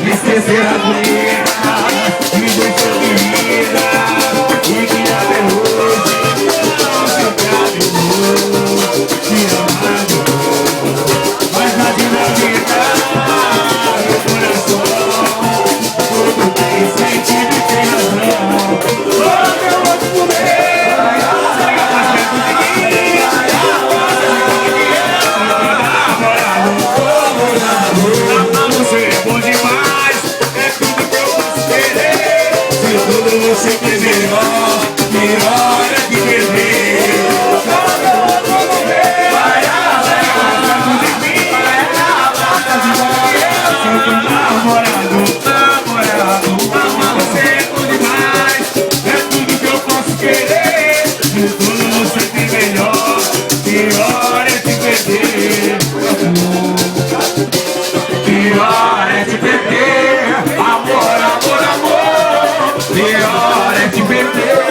Esquecer a doença que deixou de vida e que até hoje não se acabou te amado, mas na dinâmica meu coração tudo tem sentido e tem razão. Quando eu vou te comer, chega mais perto de mim, você é bom demais, é tudo que eu posso querer. Se tudo você quer melhor é que perder. Quando eu vou comer, vai perto de mim, eu sou namorado, você é bom demais, é tudo que eu posso querer. Se tudo você tem melhor é que perder. Pior é te perder, amor, amor, amor. Pior é te perder.